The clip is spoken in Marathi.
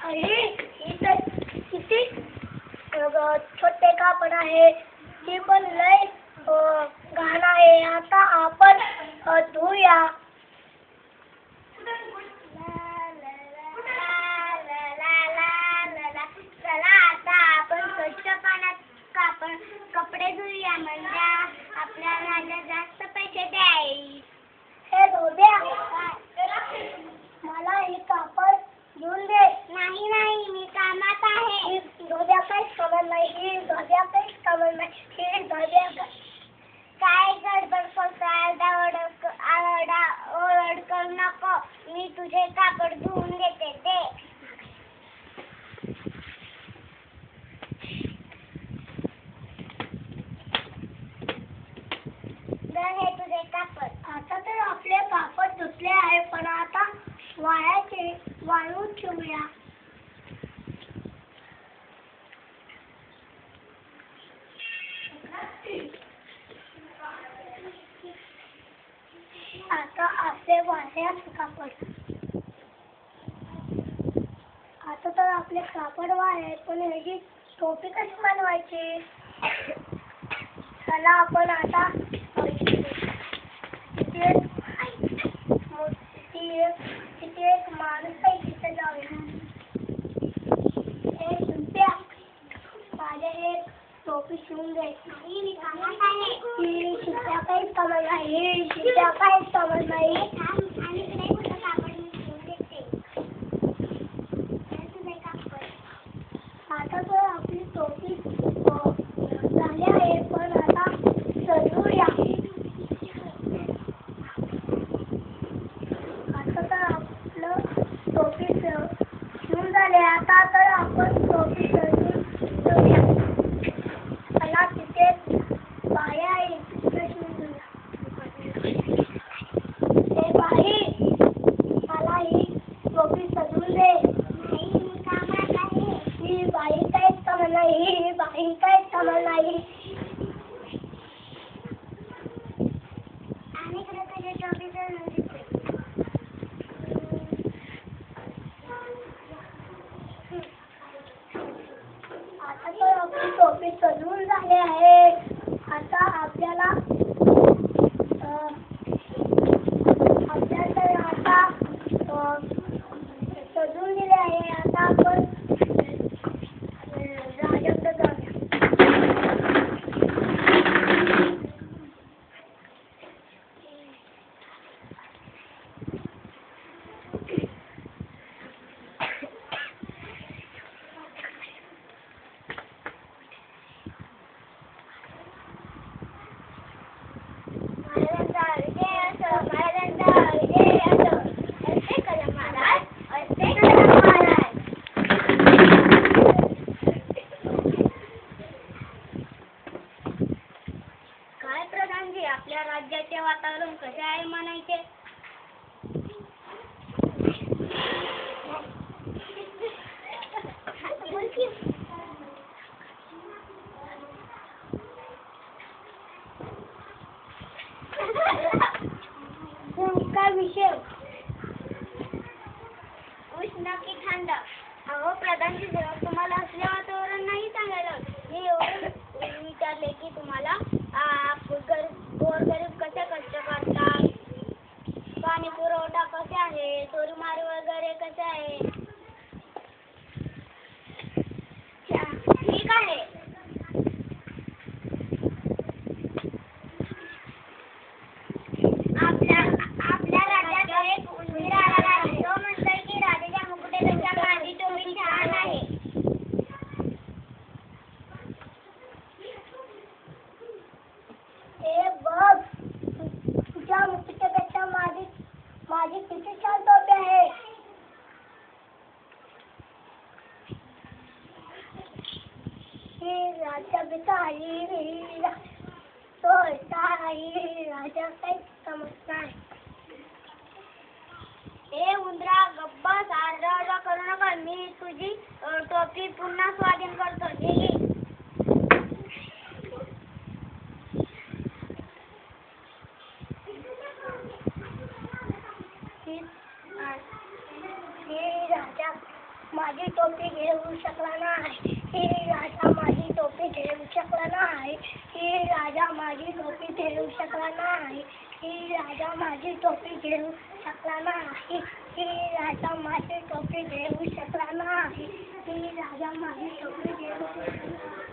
अरे इथं किती छोटे कापड आहे, ती पण लय घाण आहे. आता आपण धुया. चला आता आपण स्वच्छ पाण्यात कपडे धुया, म्हणजे आपल्याला जास्त पैसे द्यायचे. हे धोब्या, मला हे कापड घेऊन दे. नाही नाही, मी कामात आहे. धोब्या काहीच कामात नाही. धोब्या काहीच कामात नाही. धोब्या काय गडबड करतो? ओरड करू नको. मी तुझे कापड धुवून देते. दे. हे तुझे कापड. आता तर आपले कापड धुतले आहे, पण आता वाळू ठेवूया. आता आपले वाळ्याचे कापड. आता तर आपले कापड वाळे, पण ह्याची टोपी कशी बनवायची? चला आपण आता तिथे एक माणूस आहे, तिथे जाऊया. हे शिंप्या, माझ्या हे टोपी शिवून दे. शिंप्या काहीच कामात नाही. शिंप्या काहीच कामात नाही. आता तर आपली टोपी झाली आहे, पण आता सजवूया. आता तर आपलं टोपी शिवून झाले. आता तर आपण टोपी सजवूया. मला तिथे बाई आहे, तिथे शिवून देऊया. हे बाई, मला ही टोपी सजवून दे. मी कामात आहे. ही बाई काहीच कामात नाही. ही बाई काहीच कामात नाही. आणि इकडे तुझी टोपी सजवून देते. आता तर आपली टोपी सजवून झाली आहे. आता आपल्याला सजवून दिले आहे. आता आपण राजाकडे जाऊया. काय प्रधानजी, आपल्या राज्याचे वातावरण कसे आहे म्हणायचे? काय विषय? उष्ण की थंड? अहो प्रधानजी, तुम्हाला असले वातावरण नाही सांगायला. मी एवढं विचारले की तुम्हाला गोरगरीब कसे कष्ट करतात, पाणी पुरवठा कसे आहे, चोरीमारी वगैरे कसे आहे. ठीक आहे. आपल्या राज्यात एक उंदीर आला आहे. तो म्हणतोय की राजाच्या मुकुटापेक्षा माझी टोपी छान आहे. हे बघ, तुझ्या मुकुटापेक्षा माझी किती छान टोपी आहे. ही राजा भिकारी, राजा काहीच समजत नाही. हे उंदरा, गप्पा आरडाओरडा करू नका. मी तुझी टोपी पुन्हा स्वाधीन करतो. हे राजा माझी टोपी घेऊ शकला नाही. ही राजा माझी टोपी घेऊ शकला नाही. ही राजा माझी टोपी घेऊ शकला नाही. ही राजा माझी टोपी घेऊ शकला नाही. ही राजा माझी टोपी घेऊ शकला नाही. ही राजा माझी टोपी घेऊ शकला नाही.